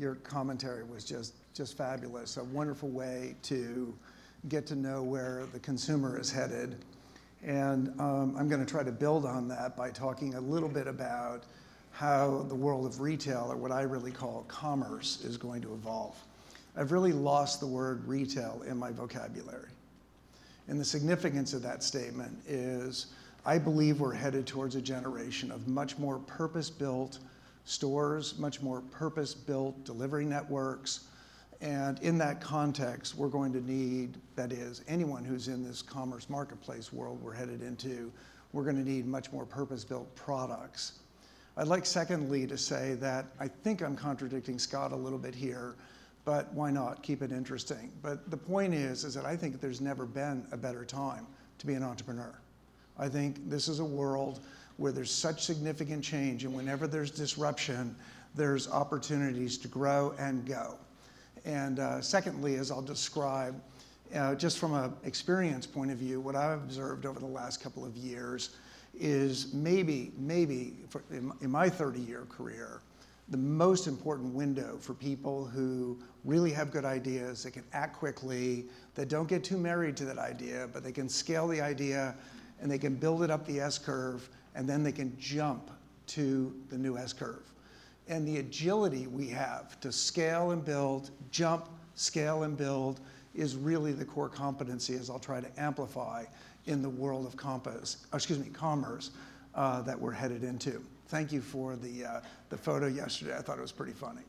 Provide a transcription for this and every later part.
Your commentary was just fabulous. A wonderful way to get to know where the consumer is headed. And I'm going to try to build on that by talking a little bit about how the world of retail, or what I really call commerce, is going to evolve. I've really lost the word retail in my vocabulary. And the significance of that statement is I believe we're headed towards a generation of much more purpose-built stores, much more purpose-built delivery networks. And in that context, we're going to need, that is, anyone who's in this commerce marketplace world we're headed into, we're going to need much more purpose-built products. I'd like, secondly, to say that I think I'm contradicting Scott a little bit here, but why not? Keep it interesting. But the point is that I think there's never been a better time to be an entrepreneur. I think this is a world where there's such significant change, and whenever there's disruption, there's opportunities to grow and go. And secondly, as I'll describe, just from an experience point of view, what I've observed over the last couple of years is maybe in my 30-year career, the most important window for people who really have good ideas, that can act quickly, that don't get too married to that idea, but they can scale the idea and they can build it up the S-curve, and then they can jump to the new S-curve. And the agility we have to scale and build, jump, scale and build, is really the core competency, as I'll try to amplify in the world of commerce that we're headed into. Thank you for the photo yesterday. I thought it was pretty funny.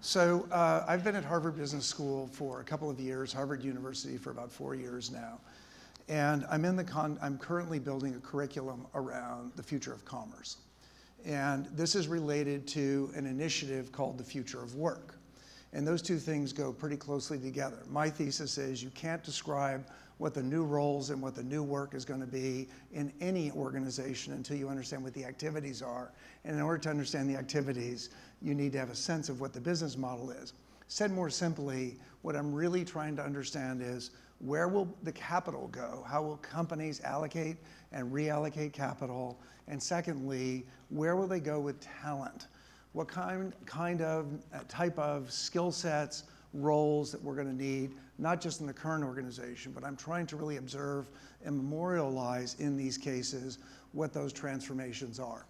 So I've been at Harvard Business School for a couple of years, Harvard University for about 4 years now. And I'm currently building a curriculum around the future of commerce. And this is related to an initiative called the Future of Work. And those two things go pretty closely together. My thesis is you can't describe what the new roles and what the new work is going to be in any organization until you understand what the activities are. And in order to understand the activities, you need to have a sense of what the business model is. Said more simply, what I'm really trying to understand is, where will the capital go? How will companies allocate and reallocate capital? And secondly, where will they go with talent? What type of skill sets, roles that we're going to need, not just in the current organization, but I'm trying to really observe and memorialize in these cases what those transformations are.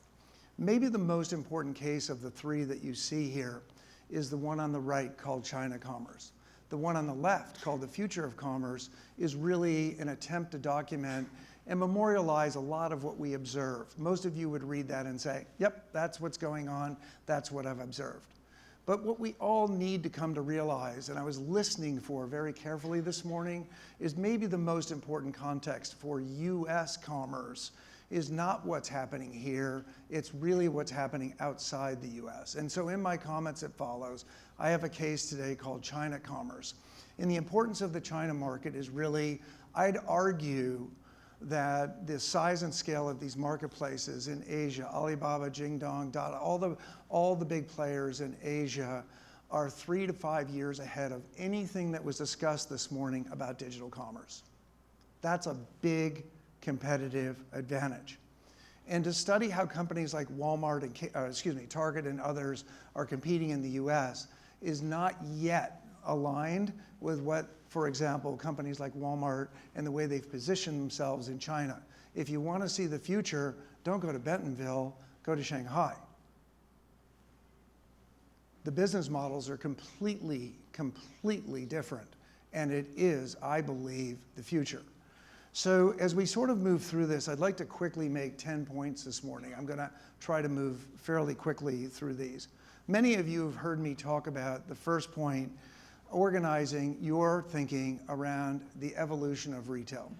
Maybe the most important case of the three that you see here is the one on the right called China Commerce. The one on the left, called the Future of Commerce, is really an attempt to document and memorialize a lot of what we observe. Most of you would read that and say, yep, that's what's going on, that's what I've observed. But what we all need to come to realize, and I was listening for very carefully this morning, is maybe the most important context for US commerce is not what's happening here, it's really what's happening outside the US. And so in my comments that follows, I have a case today called China Commerce. And the importance of the China market is really, I'd argue that the size and scale of these marketplaces in Asia, Alibaba, Jingdong, Dada, all the big players in Asia are 3 to 5 years ahead of anything that was discussed this morning about digital commerce. That's a big competitive advantage. And to study how companies like Walmart and Target and others are competing in the US is not yet aligned with what, for example, companies like Walmart and the way they've positioned themselves in China. If you want to see the future, don't go to Bentonville, go to Shanghai. The business models are completely different, and it is, I believe, the future. So as we sort of move through this, I'd like to quickly make 10 points this morning. I'm going to try to move fairly quickly through these. Many of you have heard me talk about the first point, organizing your thinking around the evolution of retail.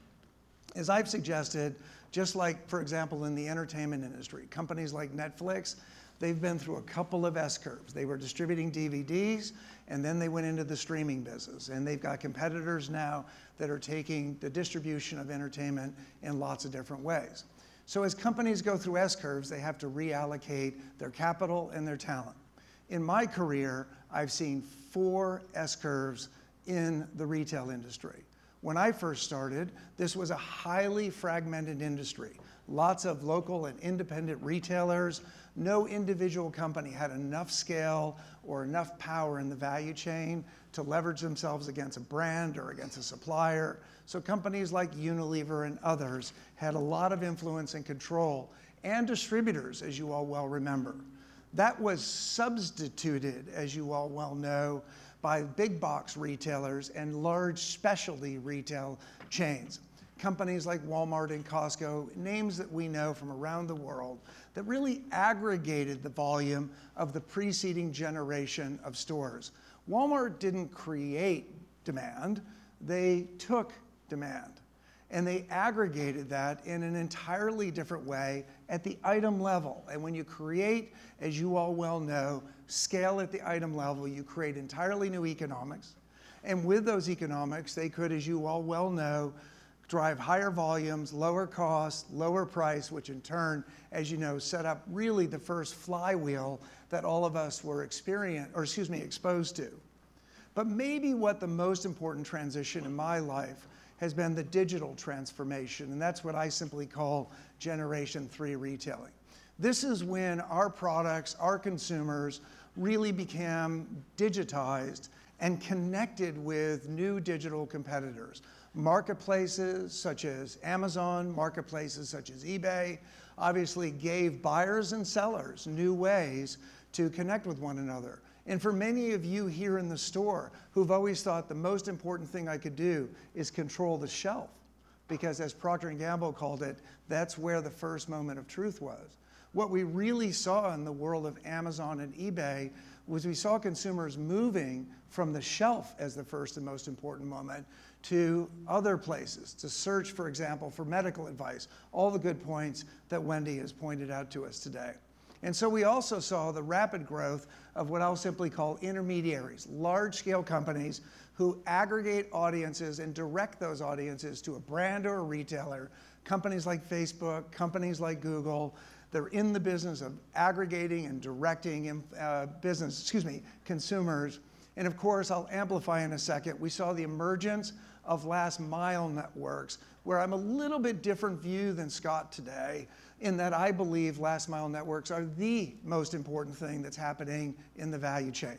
As I've suggested, just like, for example, in the entertainment industry, companies like Netflix, they've been through a couple of S-curves. They were distributing DVDs, and then they went into the streaming business. And they've got competitors now that are taking the distribution of entertainment in lots of different ways. So as companies go through S-curves, they have to reallocate their capital and their talent. In my career, I've seen 4 S-curves in the retail industry. When I first started, this was a highly fragmented industry. lots of local and independent retailers. No individual company had enough scale or enough power in the value chain to leverage themselves against a brand or against a supplier. So companies like Unilever and others had a lot of influence and control, and distributors, as you all well remember. That was substituted, as you all well know, by big box retailers and large specialty retail chains. Companies like Walmart and Costco, names that we know from around the world, that really aggregated the volume of the preceding generation of stores. Walmart didn't create demand, they took demand. And they aggregated that in an entirely different way at the item level. And when you create, as you all well know, scale at the item level, you create entirely new economics. And with those economics, they could, as you all well know, drive higher volumes, lower costs, lower price, which in turn, as you know, set up really the first flywheel that all of us were exposed to. But maybe what the most important transition in my life has been the digital transformation, and that's what I simply call Generation 3 retailing. This is when our products, our consumers, really became digitized and connected with new digital competitors. Marketplaces such as Amazon, marketplaces such as eBay, obviously gave buyers and sellers new ways to connect with one another. And for many of you here in the store who've always thought the most important thing I could do is control the shelf, because as Procter & Gamble called it, that's where the first moment of truth was. What we really saw in the world of Amazon and eBay was we saw consumers moving from the shelf as the first and most important moment to other places, to search, for example, for medical advice, all the good points that Wendy has pointed out to us today. And so we also saw the rapid growth of what I'll simply call intermediaries, large-scale companies who aggregate audiences and direct those audiences to a brand or a retailer. Companies like Facebook, companies like Google, they're in the business of aggregating and directing consumers. And of course, I'll amplify in a second, we saw the emergence of last mile networks, where I'm a little bit different view than Scott today, in that I believe last mile networks are the most important thing that's happening in the value chain.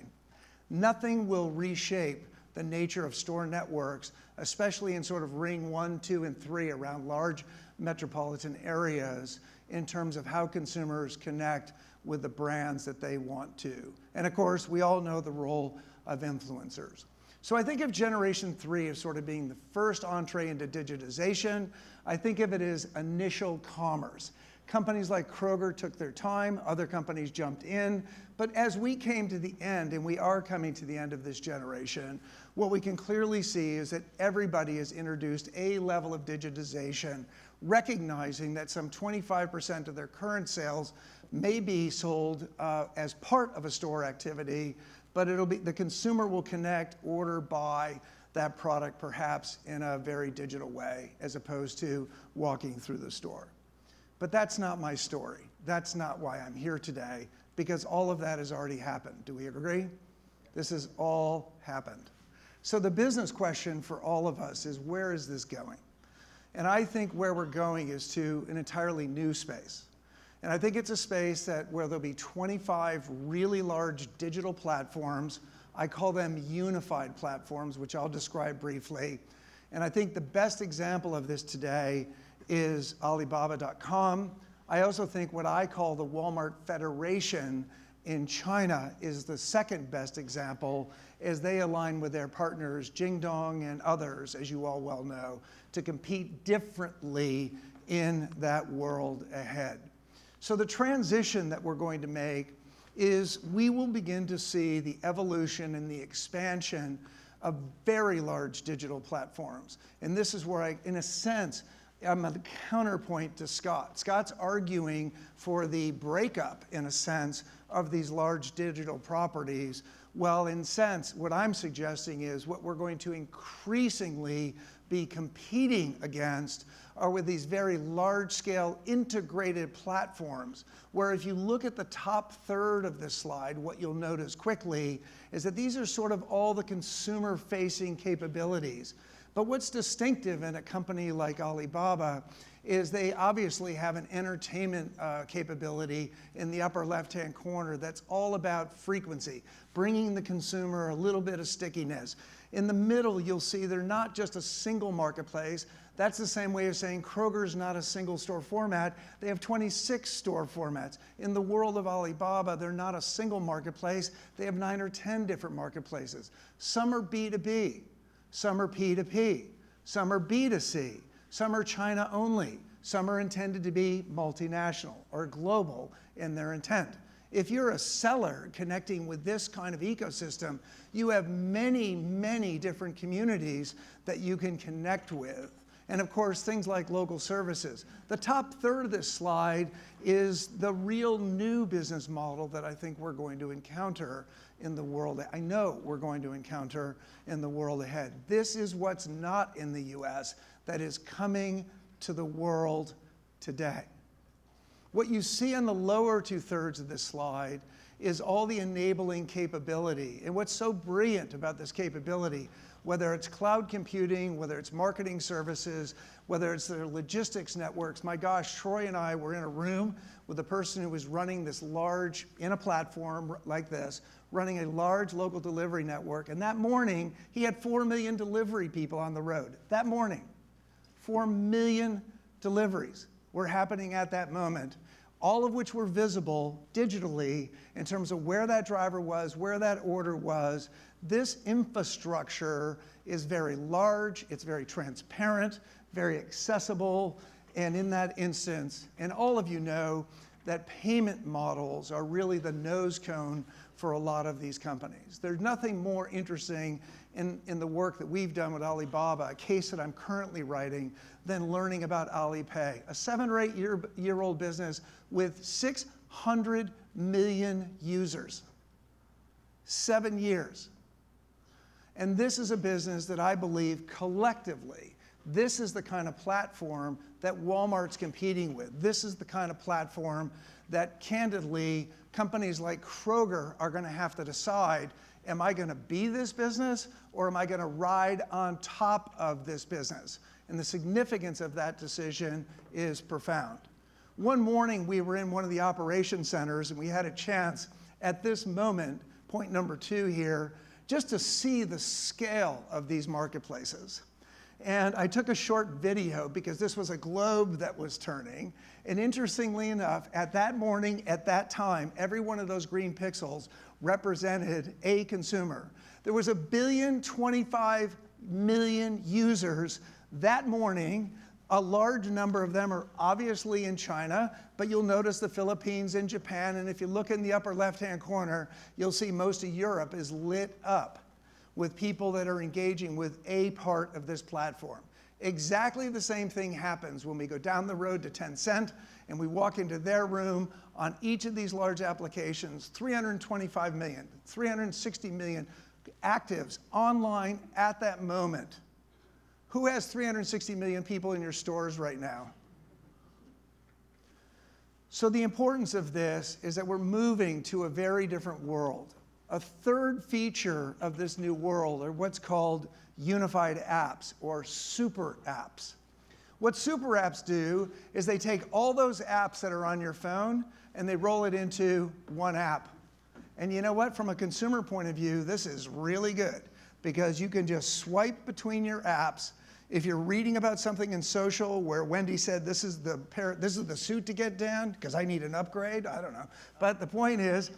Nothing will reshape the nature of store networks, especially in sort of ring 1, 2, and 3 around large metropolitan areas, in terms of how consumers connect with the brands that they want to. And of course, we all know the role of influencers. So I think of Generation 3 as sort of being the first entree into digitization. I think of it as initial commerce. Companies like Kroger took their time, other companies jumped in, but as we came to the end, and we are coming to the end of this generation, what we can clearly see is that everybody has introduced a level of digitization, recognizing that some 25% of their current sales may be sold as part of a store activity, but the consumer will connect, order, buy that product perhaps in a very digital way, as opposed to walking through the store. But that's not my story. That's not why I'm here today, because all of that has already happened. Do we agree? This has all happened. So the business question for all of us is, where is this going? And I think where we're going is to an entirely new space. And I think it's a space where there'll be 25 really large digital platforms. I call them unified platforms, which I'll describe briefly. And I think the best example of this today is Alibaba.com. I also think what I call the Walmart Federation in China is the second best example, as they align with their partners, Jingdong and others, as you all well know, to compete differently in that world ahead. So the transition that we're going to make is we will begin to see the evolution and the expansion of very large digital platforms. And this is where I, in a sense, I'm a counterpoint to Scott. Scott's arguing for the breakup, in a sense, of these large digital properties. Well, in a sense, what I'm suggesting is what we're going to increasingly be competing against are with these very large-scale integrated platforms, where if you look at the top third of this slide, what you'll notice quickly is that these are sort of all the consumer-facing capabilities. But what's distinctive in a company like Alibaba is they obviously have an entertainment capability in the upper left-hand corner that's all about frequency, bringing the consumer a little bit of stickiness. In the middle, you'll see they're not just a single marketplace. That's the same way of saying Kroger's not a single store format. They have 26 store formats. In the world of Alibaba, they're not a single marketplace. They have 9 or 10 different marketplaces. Some are B2B, some are P2P, some are B2C, some are China only, some are intended to be multinational or global in their intent. If you're a seller connecting with this kind of ecosystem, you have many, many different communities that you can connect with. And of course, things like local services. The top third of this slide is the real new business model that I think we're going to encounter in the world. I know we're going to encounter in the world ahead. This is what's not in the US that is coming to the world today. What you see on the lower 2/3 of this slide is all the enabling capability. And what's so brilliant about this capability, whether it's cloud computing, whether it's marketing services, whether it's their logistics networks. My gosh, Troy and I were in a room with a person who was running this large, in a platform like this, running a large local delivery network. And that morning, he had 4 million delivery people on the road. That morning, 4 million deliveries were happening at that moment, all of which were visible digitally in terms of where that driver was, where that order was. This infrastructure is very large, it's very transparent, very accessible, and in that instance, and all of you know that payment models are really the nose cone for a lot of these companies. There's nothing more interesting in the work that we've done with Alibaba, a case that I'm currently writing, than learning about Alipay, a 7 or 8 year old business with 600 million users. 7 years. And this is a business that I believe collectively, this is the kind of platform that Walmart's competing with. This is the kind of platform that candidly companies like Kroger are going to have to decide, am I going to be this business or am I going to ride on top of this business? And the significance of that decision is profound. One morning we were in one of the operation centers and we had a chance at this moment, point number 2 here, just to see the scale of these marketplaces. And I took a short video because this was a globe that was turning. And interestingly enough, at that morning, at that time, every one of those green pixels represented a consumer. There was 1.025 billion users that morning. A large number of them are obviously in China, but you'll notice the Philippines and Japan, and if you look in the upper left-hand corner, you'll see most of Europe is lit up with people that are engaging with a part of this platform. Exactly the same thing happens when we go down the road to Tencent and we walk into their room on each of these large applications, 325 million, 360 million actives online at that moment. Who has 360 million people in your stores right now? So the importance of this is that we're moving to a very different world. A third feature of this new world are what's called unified apps or super apps. What super apps do is they take all those apps that are on your phone and they roll it into one app. And you know what? From a consumer point of view, this is really good because you can just swipe between your apps. If you're reading about something in social where Wendy said this is the suit to get down because I need an upgrade, I don't know. But the point is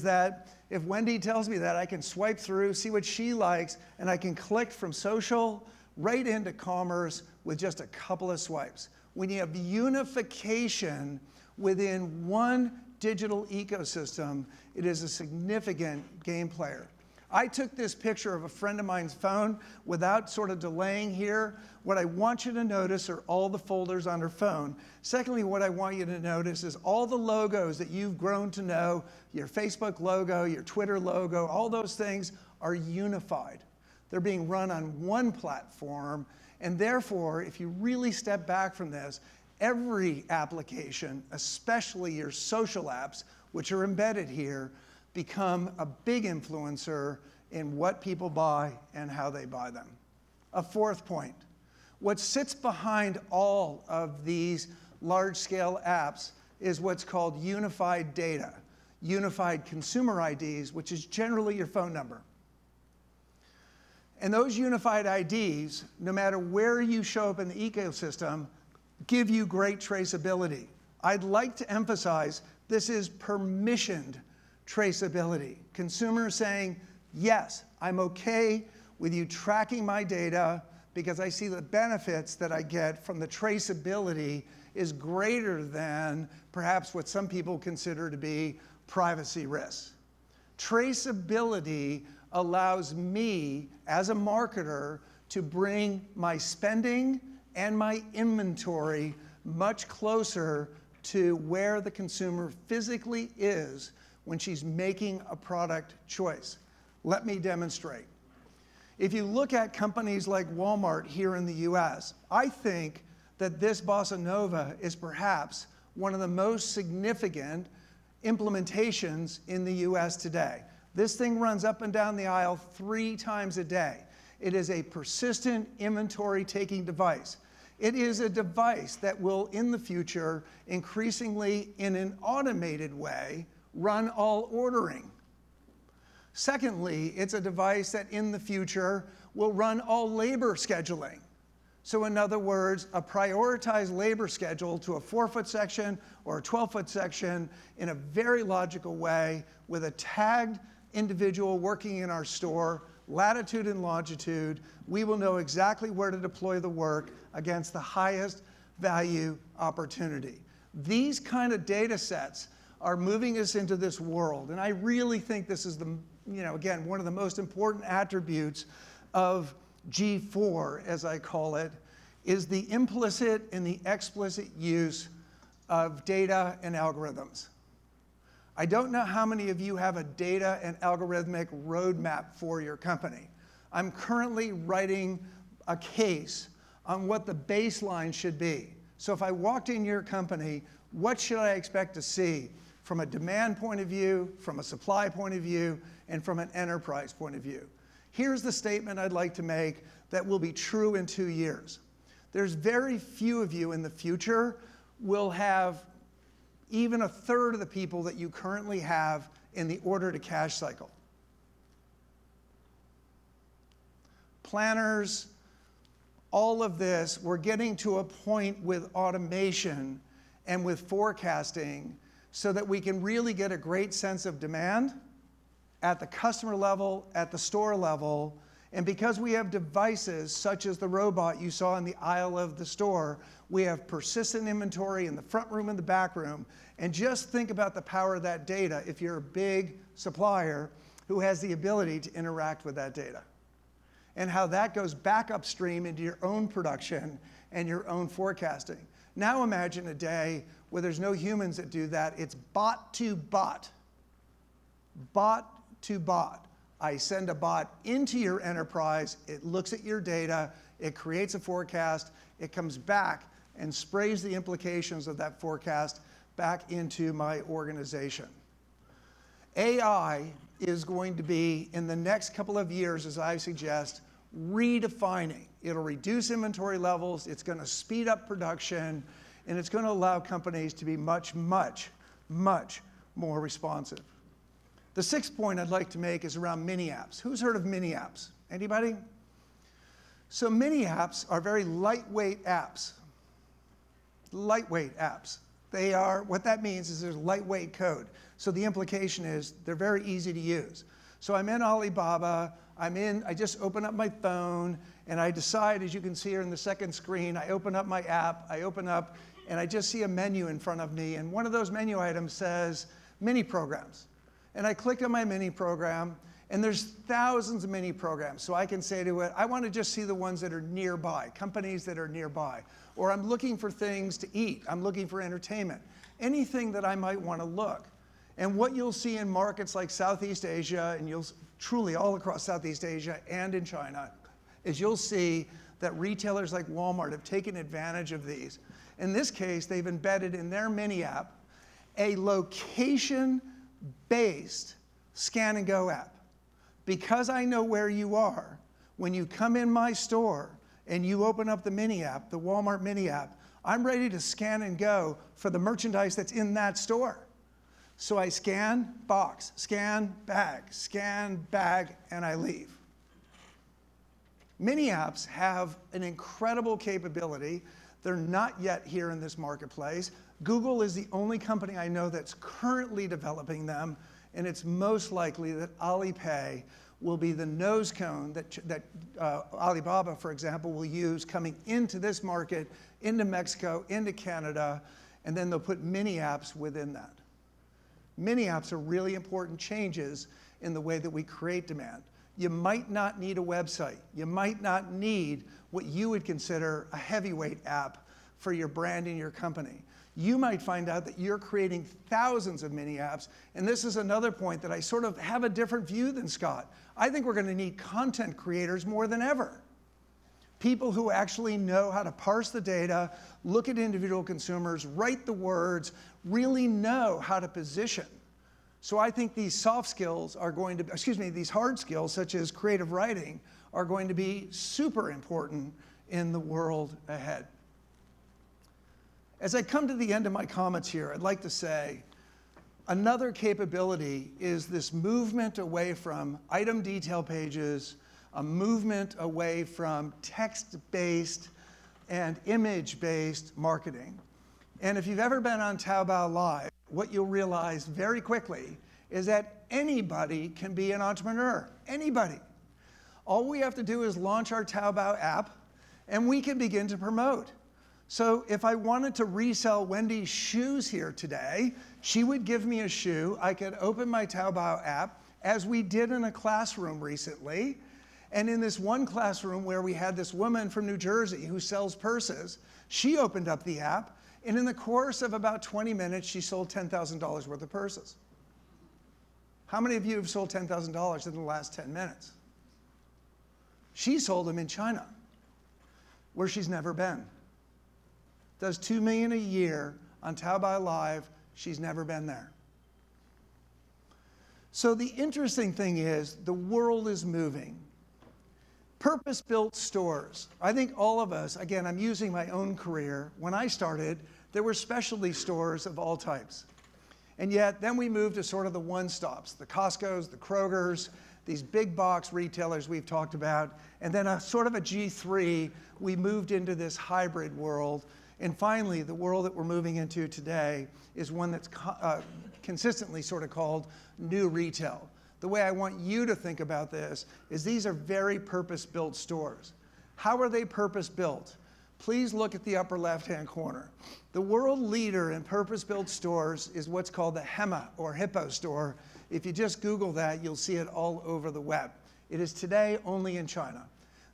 that if Wendy tells me that, I can swipe through, see what she likes, and I can click from social right into commerce with just a couple of swipes. When you have unification within one digital ecosystem, it is a significant game player. I took this picture of a friend of mine's phone without sort of delaying here. What I want you to notice are all the folders on her phone. Secondly, what I want you to notice is all the logos that you've grown to know, your Facebook logo, your Twitter logo, all those things are unified. They're being run on one platform, and therefore, if you really step back from this, every application, especially your social apps, which are embedded here, become a big influencer in what people buy and how they buy them. A fourth point. What sits behind all of these large-scale apps is what's called unified data, unified consumer IDs, which is generally your phone number. And those unified IDs, no matter where you show up in the ecosystem, give you great traceability. I'd like to emphasize this is permissioned traceability. Consumers saying, yes, I'm okay with you tracking my data because I see the benefits that I get from the traceability is greater than perhaps what some people consider to be privacy risks. Traceability allows me as a marketer to bring my spending and my inventory much closer to where the consumer physically is when she's making a product choice. Let me demonstrate. If you look at companies like Walmart here in the US, I think that this Bossa Nova is perhaps one of the most significant implementations in the US today. This thing runs up and down the aisle 3 times a day. It is a persistent inventory taking device. It is a device that will, in the future, increasingly, in an automated way, run all ordering. Secondly, it's a device that in the future will run all labor scheduling. So in other words, a prioritized labor schedule to a 4-foot section or a 12-foot section in a very logical way with a tagged individual working in our store, latitude and longitude. We will know exactly where to deploy the work against the highest value opportunity. These kind of data sets are moving us into this world, and I really think this is again, one of the most important attributes of G4, as I call it, is the implicit and the explicit use of data and algorithms. I don't know how many of you have a data and algorithmic roadmap for your company. I'm currently writing a case on what the baseline should be. So if I walked in your company, what should I expect to see from a demand point of view, from a supply point of view, and from an enterprise point of view? Here's the statement I'd like to make that will be true in 2 years. There's very few of you in the future will have even 1/3 of the people that you currently have in the order to cash cycle. Planners, all of this, we're getting to a point with automation and with forecasting so that we can really get a great sense of demand at the customer level, at the store level. And because we have devices such as the robot you saw in the aisle of the store, we have persistent inventory in the front room and the back room. And just think about the power of that data if you're a big supplier who has the ability to interact with that data, and how that goes back upstream into your own production and your own forecasting. Now imagine a day where there's no humans that do that. It's bot to bot. Bot to bot. I send a bot into your enterprise, it looks at your data, it creates a forecast, it comes back and sprays the implications of that forecast back into my organization. AI is going to be, in the next couple of years, as I suggest, redefining. It'll reduce inventory levels, it's going to speed up production, and it's going to allow companies to be much, much, much more responsive. The 6th point I'd like to make is around mini apps. Who's heard of mini apps? Anybody? So mini apps are very lightweight apps. Lightweight apps. They are, what that means is there's lightweight code. So the implication is they're very easy to use. So I'm in Alibaba, I just open up my phone, and I decide, as you can see here in the second screen, I open up my app, and I just see a menu in front of me, and one of those menu items says mini programs. And I click on my mini program, and there's thousands of mini programs. So I can say to it, I want to just see the ones that are nearby, companies that are nearby. Or I'm looking for things to eat. I'm looking for entertainment. Anything that I might want to look. And what you'll see in markets like Southeast Asia, and you'll truly all across Southeast Asia and in China, is you'll see that retailers like Walmart have taken advantage of these. In this case, they've embedded in their mini app a location-based scan and go app. Because I know where you are, When you come in my store and you open up the mini app, the Walmart mini app, I'm ready to scan and go for the merchandise that's in that store. So I scan, box, scan, bag, and I leave. Mini apps have an incredible capability. They're not yet here in this marketplace. Google is the only company I know that's currently developing them, and it's most likely that Alipay will be the nose cone that Alibaba, for example, will use coming into this market, into Mexico, into Canada, and then they'll put mini apps within that. Mini apps are really important changes in the way that we create demand. You might not need a website. You might not need what you would consider a heavyweight app for your brand and your company. You might find out that you're creating thousands of mini apps, and this is another point that I sort of have a different view than Scott. I think we're going to need content creators more than ever. People who actually know how to parse the data, look at individual consumers, write the words, really know how to position. So I think these soft skills are going to, these hard skills such as creative writing are going to be super important in the world ahead. As I come to the end of my comments here, I'd like to say another capability is this movement away from item detail pages, a movement away from text-based and image-based marketing. And if you've ever been on Taobao Live, what you'll realize very quickly is that anybody can be an entrepreneur. Anybody. All we have to do is launch our Taobao app, and we can begin to promote. So if I wanted to resell Wendy's shoes here today, she would give me a shoe. I could open my Taobao app, as we did in a classroom recently. And in this one classroom where we had this woman from New Jersey who sells purses, she opened up the app, and in the course of about 20 minutes, she sold $10,000 worth of purses. How many of you have sold $10,000 in the last 10 minutes? She sold them in China, where she's never been. Does $2 million a year on Taobao Live. She's never been there. So the interesting thing is the world is moving. Purpose-built stores. I think all of us, again, I'm using my own career. When I started, there were specialty stores of all types. And yet, then we moved to sort of the one-stops, the Costco's, the Kroger's, these big box retailers we've talked about. And then a sort of a G3, we moved into this hybrid world. And finally, the world that we're moving into today is one that's consistently sort of called new retail. The way I want you to think about this is these are very purpose-built stores. How are they purpose-built? Please look at the upper left-hand corner. The world leader in purpose-built stores is what's called the Hema or Hippo store. If you just Google that, you'll see it all over the web. It is today only in China.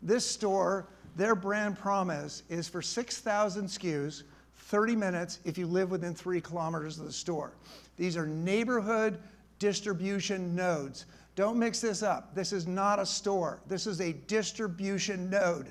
This store, their brand promise is for 6,000 SKUs, 30 minutes if you live within 3 kilometers of the store. These are neighborhood distribution nodes. Don't mix this up. This is not a store. This is a distribution node.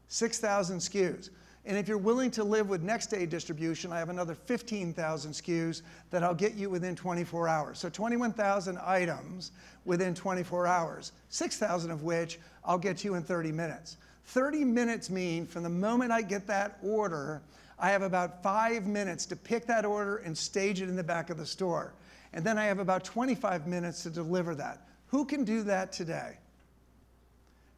6,000 SKUs. And if you're willing to live with next day distribution, I have another 15,000 SKUs that I'll get you within 24 hours. So 21,000 items within 24 hours, 6,000 of which I'll get you in 30 minutes. 30 minutes mean from the moment I get that order, I have about 5 minutes to pick that order and stage it in the back of the store. And then I have about 25 minutes to deliver that. Who can do that today?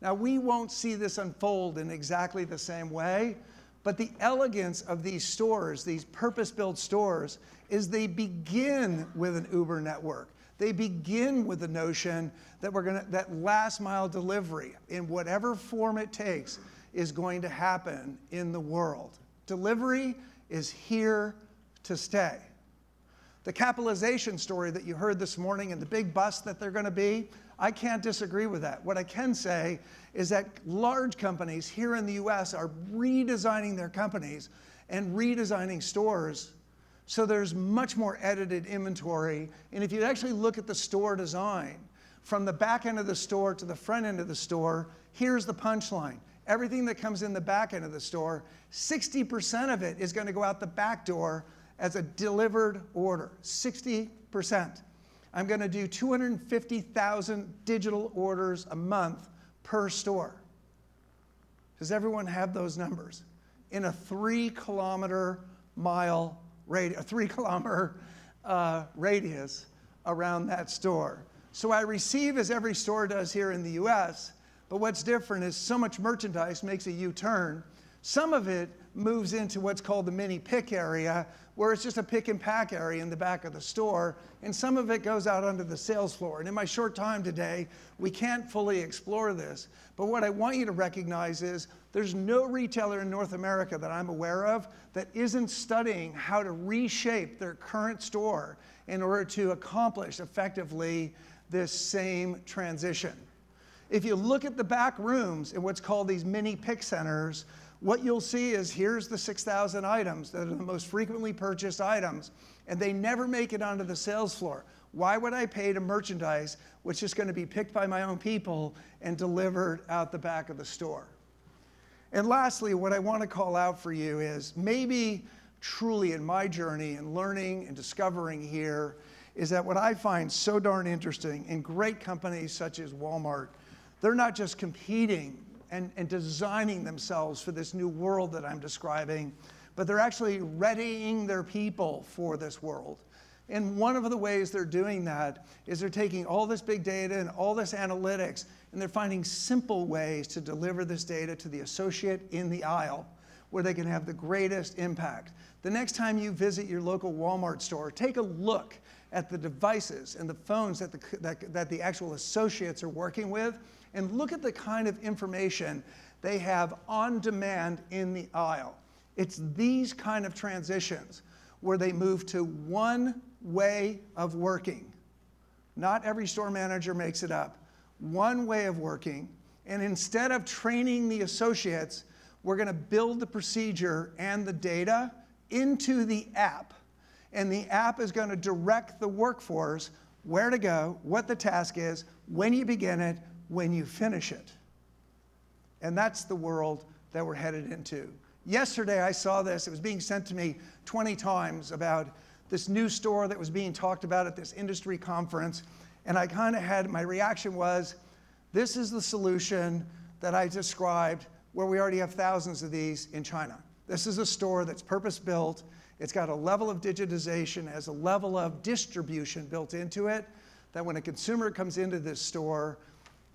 Now, we won't see this unfold in exactly the same way, but the elegance of these stores, these purpose-built stores, is they begin with an Uber network. They begin with the notion that that last mile delivery, in whatever form it takes, is going to happen in the world. Delivery is here to stay. The capitalization story that you heard this morning and the big bust that they're going to be, I can't disagree with that. What I can say is that large companies here in the US are redesigning their companies and redesigning stores so there's much more edited inventory. And if you actually look at the store design, from the back end of the store to the front end of the store, here's the punchline. Everything that comes in the back end of the store, 60% of it is going to go out the back door as a delivered order, 60%. I'm going to do 250,000 digital orders a month per store. Does everyone have those numbers? In a 3-kilometer radius around that store. So I receive as every store does here in the US, but what's different is so much merchandise makes a U-turn. Some of it moves into what's called the mini pick area, where it's just a pick and pack area in the back of the store, and some of it goes out onto the sales floor. And in my short time today, we can't fully explore this, but what I want you to recognize is there's no retailer in North America that I'm aware of that isn't studying how to reshape their current store in order to accomplish effectively this same transition. If you look at the back rooms in what's called these mini pick centers, what you'll see is here's the 6,000 items that are the most frequently purchased items, and they never make it onto the sales floor. Why would I pay to merchandise which is going to be picked by my own people and delivered out the back of the store? And lastly, what I want to call out for you is maybe truly in my journey and learning and discovering here is that what I find so darn interesting in great companies such as Walmart, they're not just competing and designing themselves for this new world that I'm describing, but they're actually readying their people for this world. And one of the ways they're doing that is they're taking all this big data and all this analytics, and they're finding simple ways to deliver this data to the associate in the aisle where they can have the greatest impact. The next time you visit your local Walmart store, take a look at the devices and the phones that the actual associates are working with, and look at the kind of information they have on demand in the aisle. It's these kind of transitions where they move to one way of working. Not every store manager makes it up. One way of working, and instead of training the associates, we're going to build the procedure and the data into the app. And the app is going to direct the workforce where to go, what the task is, when you begin it, when you finish it. And that's the world that we're headed into. Yesterday I saw this, it was being sent to me 20 times about this new store that was being talked about at this industry conference, and I kind of had, my reaction was, this is the solution that I described where we already have thousands of these in China. This is a store that's purpose-built, it's got a level of digitization, has a level of distribution built into it, that when a consumer comes into this store,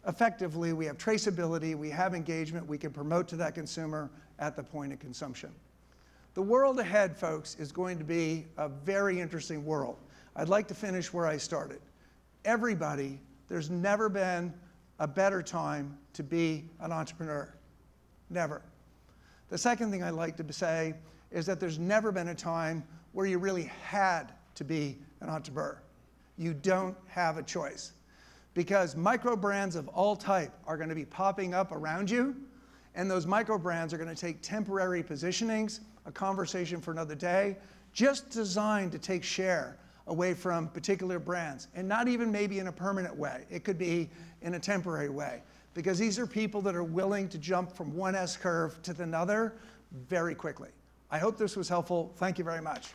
effectively, we have traceability, we have engagement, we can promote to that consumer at the point of consumption. The world ahead, folks, is going to be a very interesting world. I'd like to finish where I started. Everybody, there's never been a better time to be an entrepreneur. Never. The second thing I'd like to say is that there's never been a time where you really had to be an entrepreneur. You don't have a choice. Because micro brands of all type are going to be popping up around you, and those micro brands are going to take temporary positionings, a conversation for another day, just designed to take share away from particular brands, and not even maybe in a permanent way. It could be in a temporary way, because these are people that are willing to jump from one S-curve to another very quickly. I hope this was helpful. Thank you very much.